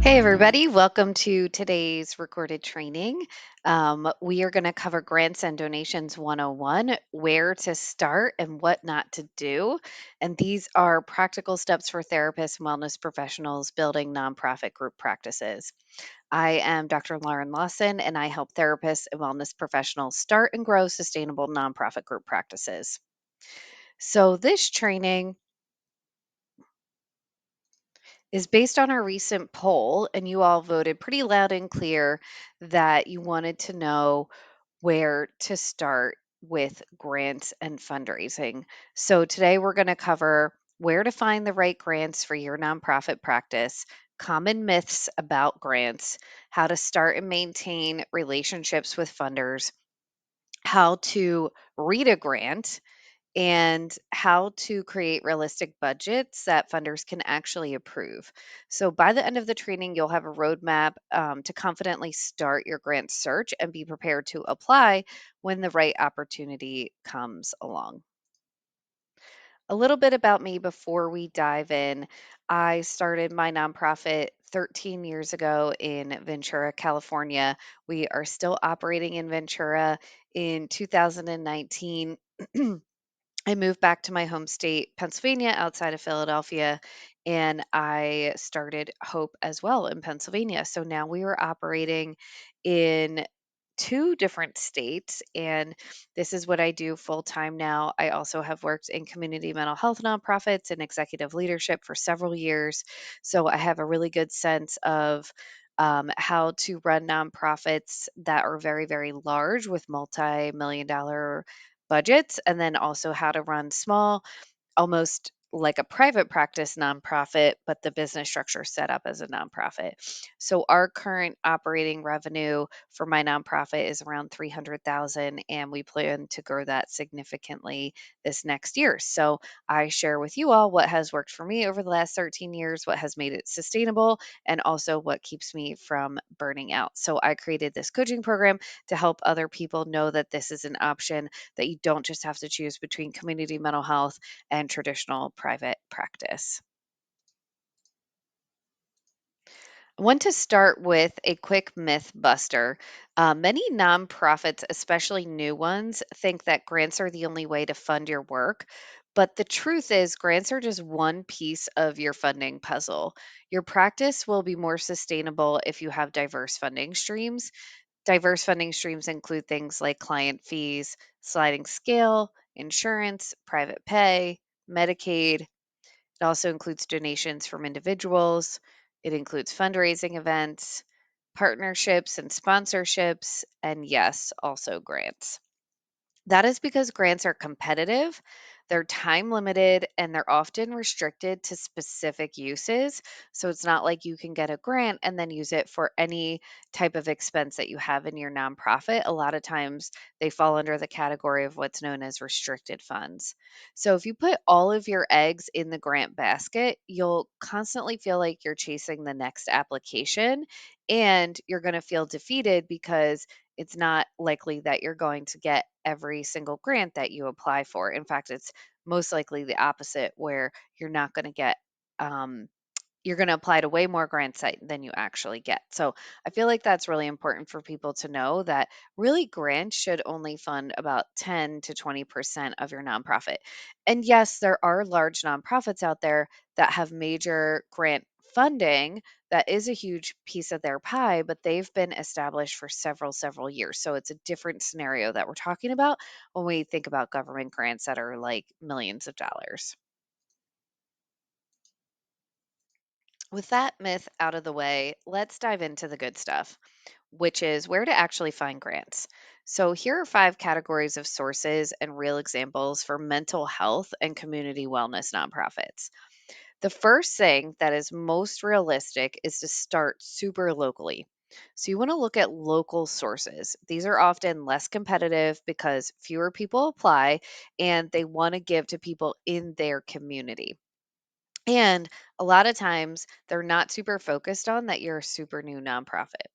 Hey, everybody, welcome to today's recorded training. We are going to cover Grants and Donations 101, where to start and what not to do. And these are practical steps for therapists and wellness professionals building nonprofit group practices. I am Dr. Lauren Lawson, and I help therapists and wellness professionals start and grow sustainable nonprofit group practices. So, this training is based on our recent poll, and you all voted pretty loud and clear that you wanted to know where to start with grants and fundraising. So, today we're going to cover where to find the right grants for your nonprofit practice, common myths about grants, how to start and maintain relationships with funders, how to read a grant, and how to create realistic budgets that funders can actually approve. So, by the end of the training, you'll have a roadmap to confidently start your grant search and be prepared to apply when the right opportunity comes along. A little bit about me before we dive in. I started my nonprofit 13 years ago in Ventura, California. We are still operating in Ventura. In 2019, I moved back to my home state, Pennsylvania, outside of Philadelphia, and I started Hope as well in Pennsylvania. So now we were operating in two different states, and this is what I do full time now. I also have worked in community mental health nonprofits and executive leadership for several years. So I have a really good sense of how to run nonprofits that are very, very large with multi-million dollar budgets, and then also how to run small, almost like a private practice nonprofit, but the business structure is set up as a nonprofit. So our current operating revenue for my nonprofit is around 300,000, and we plan to grow that significantly this next year. So I share with you all what has worked for me over the last 13 years, what has made it sustainable, and also what keeps me from burning out. So I created this coaching program to help other people know that this is an option, that you don't just have to choose between community mental health and traditional private practice. I want to start with a quick myth buster. Many nonprofits, especially new ones, think that grants are the only way to fund your work. But the truth is, grants are just one piece of your funding puzzle. Your practice will be more sustainable if you have diverse funding streams. Diverse funding streams include things like client fees, sliding scale, insurance, private pay, Medicaid. It also includes donations from individuals. It includes fundraising events, partnerships and sponsorships, and yes, also grants. That is because grants are competitive, they're time limited, and they're often restricted to specific uses. So it's not like you can get a grant and then use it for any type of expense that you have in your nonprofit. A lot of times they fall under the category of what's known as restricted funds. So if you put all of your eggs in the grant basket, you'll constantly feel like you're chasing the next application, and you're going to feel defeated because it's not likely that you're going to get every single grant that you apply for. In fact, it's most likely the opposite, where you're not going to get, um, you're going to apply to way more grants than you actually get. So I feel like that's really important for people to know, that really grants should only fund about 10 to 20% of your nonprofit. And yes, there are large nonprofits out there that have major grant funding. That is a huge piece of their pie, but they've been established for several years. So it's a different scenario that we're talking about when we think about government grants that are like millions of dollars. With that myth out of the way, let's dive into the good stuff, which is where to actually find grants. So, here are 5 categories of sources and real examples for mental health and community wellness nonprofits. The first thing that is most realistic is to start super locally. So, you want to look at local sources. These are often less competitive because fewer people apply, and they want to give to people in their community. And a lot of times they're not super focused on that you're a super new nonprofit.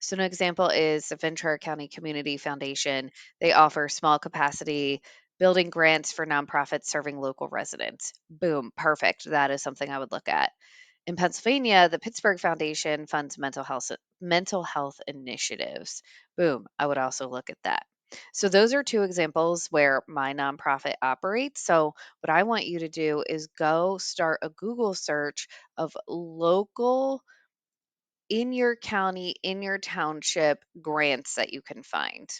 So, an example is the Ventura County Community Foundation. They offer small capacity building grants for nonprofits serving local residents. Boom, perfect. That is something I would look at. In Pennsylvania, the Pittsburgh Foundation funds mental health initiatives. Boom, I would also look at that. So those are two examples where my nonprofit operates. So what I want you to do is go start a Google search of local in your county, in your township grants that you can find.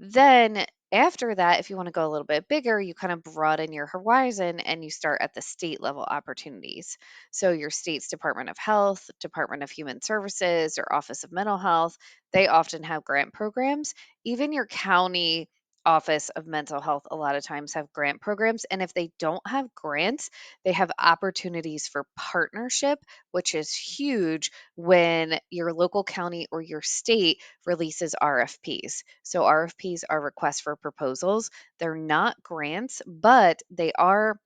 Then after that, if you want to go a little bit bigger, you kind of broaden your horizon and you start at the state level opportunities. So your state's Department of Health, Department of Human Services, or Office of Mental Health, they often have grant programs. Even your county office of mental health a lot of times have grant programs, and if they don't have grants, they have opportunities for partnership, which is huge when your local county or your state releases RFPs. So RFPs are requests for proposals. They're not grants, but they are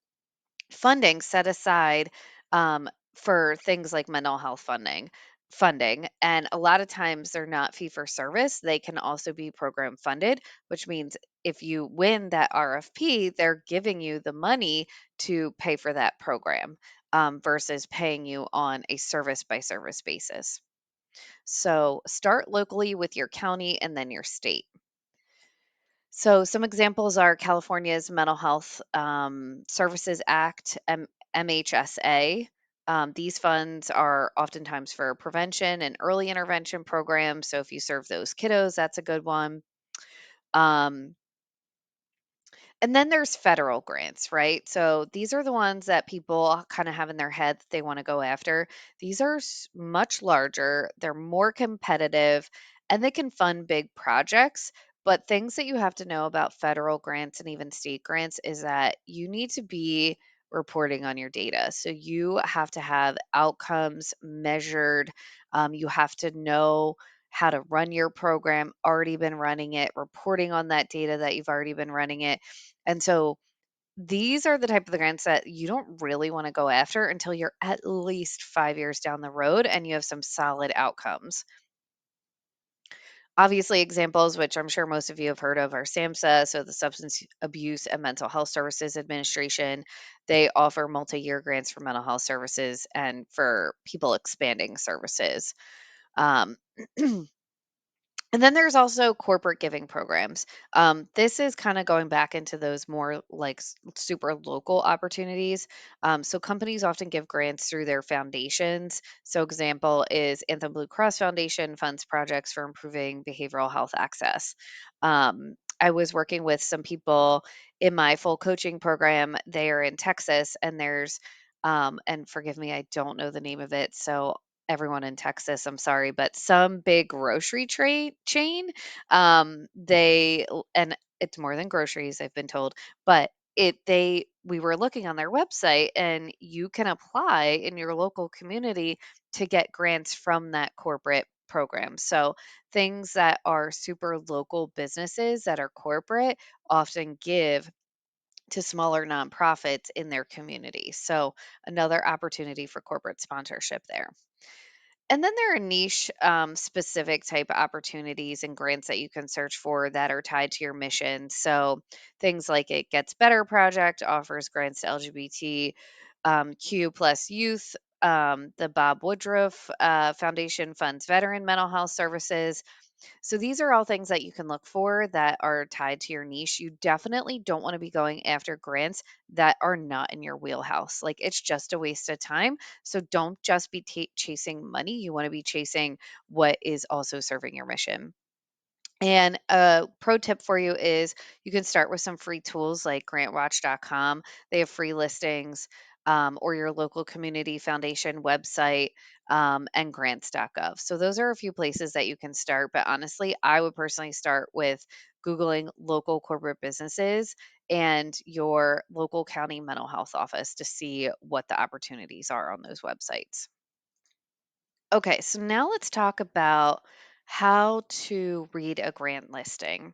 funding set aside for things like mental health funding, and a lot of times they're not fee for service. They can also be program funded, which means if you win that RFP, they're giving you the money to pay for that program, versus paying you on a service by service basis. So start locally with your county and then your state. So some examples are California's Mental Health Services Act, MHSA. These funds are oftentimes for prevention and early intervention programs. So if you serve those kiddos, that's a good one. Um, and then there's federal grants, right? So these are the ones that people kind of have in their head that they want to go after. These are much larger, they're more competitive, and they can fund big projects. But things that you have to know about federal grants and even state grants is that you need to be reporting on your data. So you have to have outcomes measured. You have to know how to run your program, already been running it, reporting on that data that you've already been running it. And so these are the type of the grants that you don't really want to go after until you're at least 5 years down the road and you have some solid outcomes. Obviously, examples, which I'm sure most of you have heard of, are SAMHSA, so the Substance Abuse and Mental Health Services Administration. They offer multi year grants for mental health services and for people expanding services. Um, And then there's also corporate giving programs. This is kind of going back into those more like super local opportunities. So companies often give grants through their foundations. So example is Anthem Blue Cross Foundation funds projects for improving behavioral health access. I was working with some people in my full coaching program. They are in Texas, and and forgive me, I don't know the name of it. So everyone in Texas, I'm sorry, but some big grocery trade chain, and it's more than groceries, I've been told, but we were looking on their website and you can apply in your local community to get grants from that corporate program. So things that are super local businesses that are corporate often give to smaller nonprofits in their community. So another opportunity for corporate sponsorship there. And then there are niche specific type opportunities and grants that you can search for that are tied to your mission. So things like It Gets Better Project offers grants to LGBT Q plus youth. The Bob Woodruff Foundation funds veteran mental health services. So these are all things that you can look for that are tied to your niche. You definitely don't want to be going after grants that are not in your wheelhouse. Like it's just a waste of time. So don't just be chasing money. You want to be chasing what is also serving your mission. And a pro tip for you is you can start with some free tools like grantwatch.com. They have free listings, or your local community foundation website, and grants.gov. So those are a few places that you can start. But honestly, I would personally start with Googling local corporate businesses and your local county mental health office to see what the opportunities are on those websites. Okay, so now let's talk about how to read a grant listing.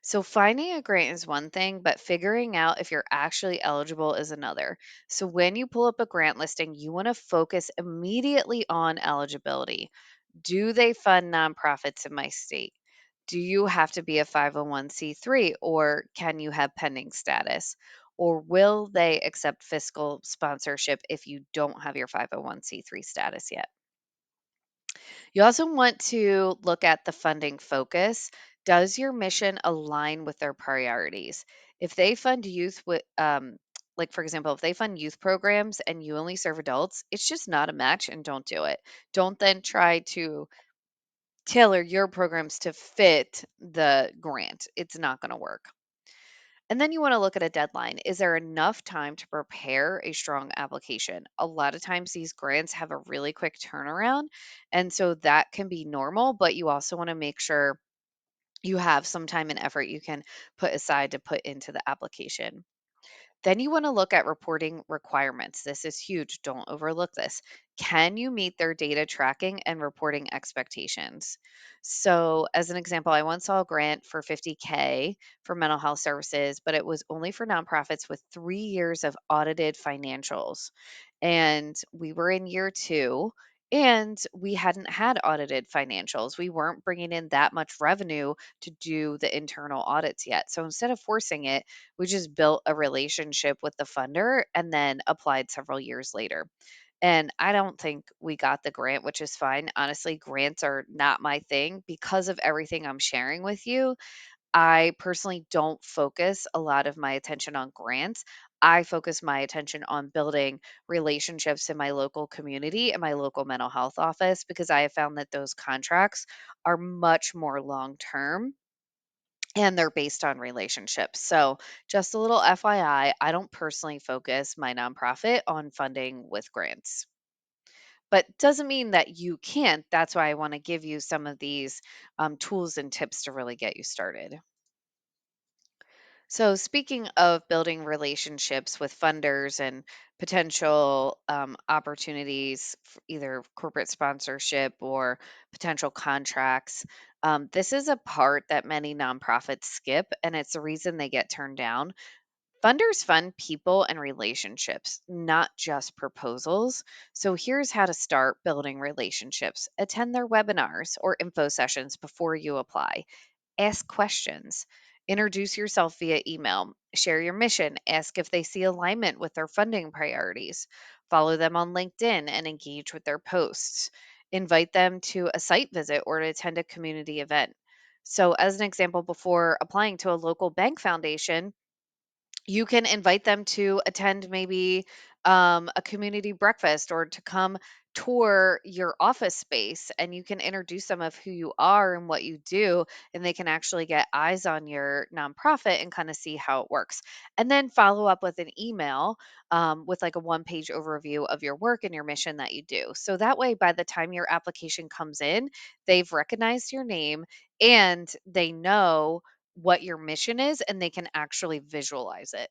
So, finding a grant is one thing, but figuring out if you're actually eligible is another. So, when you pull up a grant listing, you want to focus immediately on eligibility. Do they fund nonprofits in my state? Do you have to be a 501c3 or can you have pending status? Or will they accept fiscal sponsorship if you don't have your 501(c)(3) status yet? You also want to look at the funding focus. Does your mission align with their priorities? If they fund youth with, like for example, if they fund youth programs and you only serve adults, it's just not a match and don't do it. Don't then try to tailor your programs to fit the grant. It's not going to work. And then you want to look at a deadline. Is there enough time to prepare a strong application? A lot of times these grants have a really quick turnaround. And so that can be normal, but you also want to make sure you have some time and effort you can put aside to put into the application. Then you want to look at reporting requirements. This is huge. Don't overlook this. Can you meet their data tracking and reporting expectations? So, as an example, I once saw a grant for 50K for mental health services, but it was only for nonprofits with 3 years of audited financials. And we were in year two. And we hadn't had audited financials. We weren't bringing in that much revenue to do the internal audits yet. So instead of forcing it, we just built a relationship with the funder and then applied several years later. And I don't think we got the grant, which is fine. Honestly, grants are not my thing because of everything I'm sharing with you. I personally don't focus a lot of my attention on grants. I focus my attention on building relationships in my local community and my local mental health office because I have found that those contracts are much more long term and they're based on relationships. So, just a little FYI, I don't personally focus my nonprofit on funding with grants. But doesn't mean that you can't. That's why I want to give you some of these tools and tips to really get you started. So, speaking of building relationships with funders and potential opportunities, either corporate sponsorship or potential contracts, this is a part that many nonprofits skip, and it's the reason they get turned down. Funders fund people and relationships, not just proposals. So, here's how to start building relationships: attend their webinars or info sessions before you apply. Ask questions. Introduce yourself via email. Share your mission. Ask if they see alignment with their funding priorities. Follow them on LinkedIn and engage with their posts. Invite them to a site visit or to attend a community event. So, as an example, before applying to a local bank foundation, you can invite them to attend maybe a community breakfast or to come tour your office space, and you can introduce them of who you are and what you do, and they can actually get eyes on your nonprofit and kind of see how it works, and then follow up with an email with like a one-page overview of your work and your mission that you do, so that way by the time your application comes in, they've recognized your name and they know what your mission is and they can actually visualize it.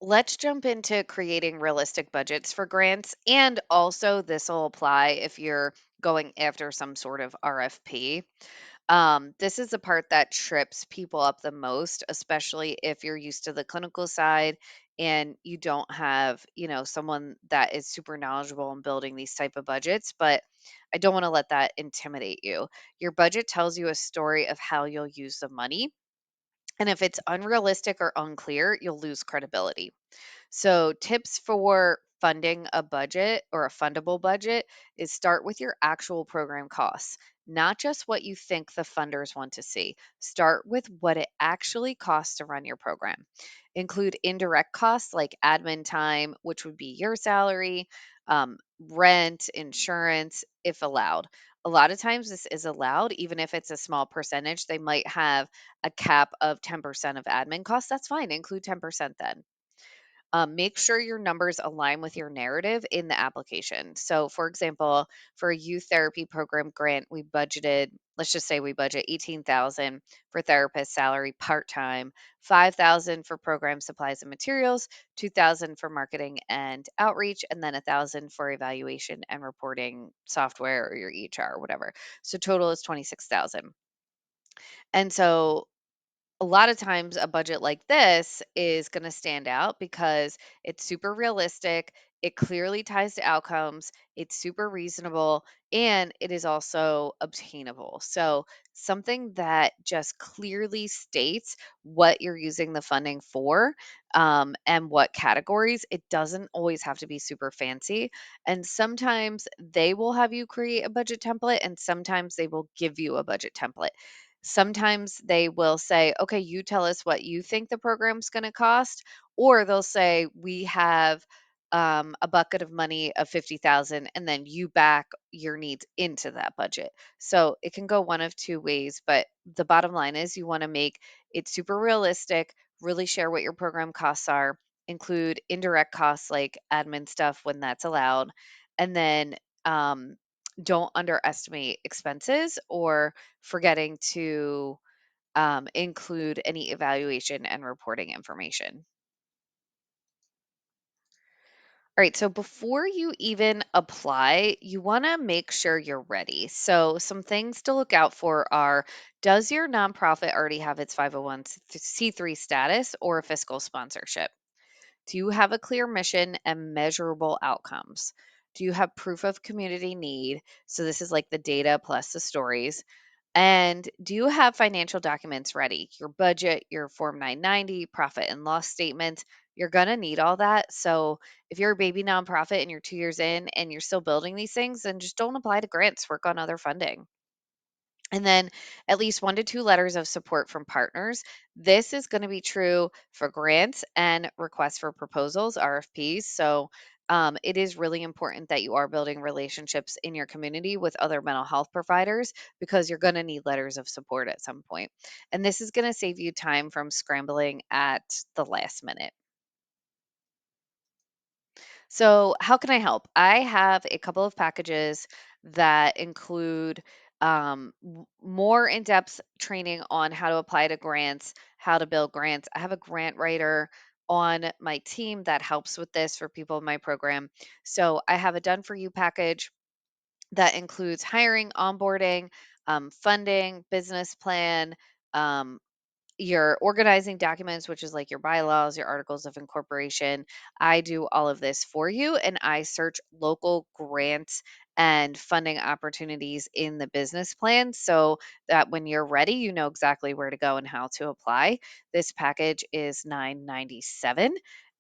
Let's jump into creating realistic budgets for grants. And also, this will apply if you're going after some sort of RFP. This is the part that trips people up the most, especially if you're used to the clinical side and you don't have, someone that is super knowledgeable in building these type of budgets. But I don't want to let that intimidate you. Your budget tells you a story of how you'll use the money. And if it's unrealistic or unclear, you'll lose credibility. So, tips for funding a budget or a fundable budget is start with your actual program costs, not just what you think the funders want to see. Start with what it actually costs to run your program. Include indirect costs like admin time, which would be your salary, rent, insurance, if allowed. A lot of times, this is allowed, even if it's a small percentage. They might have a cap of 10% of admin costs. That's fine. Include 10% then. Make sure your numbers align with your narrative in the application. So, for example, for a youth therapy program grant, we budgeted, let's just say we budget 18,000 for therapist salary part-time, 5,000 for program supplies and materials, 2,000 for marketing and outreach, and then 1,000 for evaluation and reporting software or your EHR or whatever. So total is 26,000. And so a lot of times a budget like this is going to stand out because it's super realistic, it clearly ties to outcomes, it's super reasonable, and it is also obtainable. So, something that just clearly states what you're using the funding for, and what categories. It doesn't always have to be super fancy. And sometimes they will have you create a budget template, and sometimes they will give you a budget template. Sometimes they will say, okay, you tell us what you think the program's going to cost, or they'll say, we have a bucket of money of 50,000 and then you back your needs into that budget. So it can go one of two ways, but the bottom line is you want to make it super realistic, really share what your program costs are, include indirect costs like admin stuff when that's allowed, and then um, don't underestimate expenses or forgetting to include any evaluation and reporting information. All right, so before you even apply, you want to make sure you're ready. So, some things to look out for are: does your nonprofit already have its 501c3 status or a fiscal sponsorship? Do you have a clear mission and measurable outcomes? Do you have proof of community need? So, this is like the data plus the stories. And do you have financial documents ready? Your budget, your Form 990, profit and loss statement. You're going to need all that. So if you're a baby nonprofit and you're 2 years in and you're still building these things, then just don't apply to grants, work on other funding. And then at least 1 to 2 letters of support from partners. This is going to be true for grants and requests for proposals, RFPs. So it is really important that you are building relationships in your community with other mental health providers because you're going to need letters of support at some point. And this is going to save you time from scrambling at the last minute. So, how can I help? I have a couple of packages that include more in depth training on how to apply to grants, how to build grants. I have a grant writer on my team that helps with this for people in my program. So, I have a done for you package that includes hiring, onboarding, funding, business plan, um, your organizing documents, which is like your bylaws, your articles of incorporation. I do all of this for you and I search local grants and funding opportunities in the business plan so that when you're ready, you know exactly where to go and how to apply. This package is $9.97.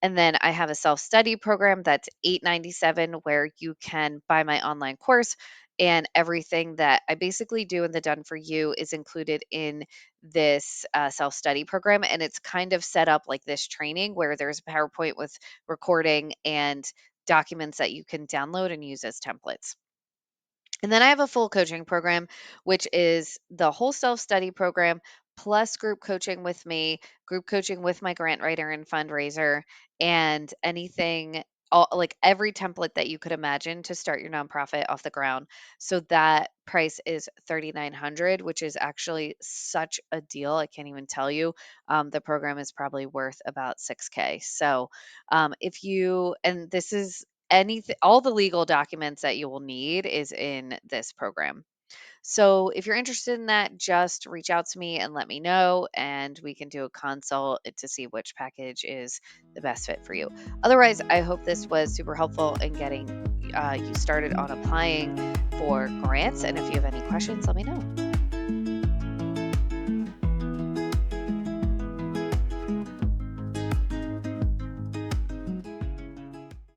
And then I have a self-study program that's $8.97 where you can buy my online course, and everything that I basically do in the done for you is included in this self study program. And it's kind of set up like this training where there's a PowerPoint with recording and documents that you can download and use as templates. And then I have a full coaching program, which is the whole self study program plus group coaching with me, group coaching with my grant writer and fundraiser, and anything, all, like every template that you could imagine to start your nonprofit off the ground. So that price is 3,900, which is actually such a deal. I can't even tell you. The program is probably worth about 6K. So if you, and this is anything, all the legal documents that you will need is in this program. So if you're interested in that, just reach out to me and let me know, and we can do a consult to see which package is the best fit for you. Otherwise, I hope this was super helpful in getting you started on applying for grants. And if you have any questions, let me know.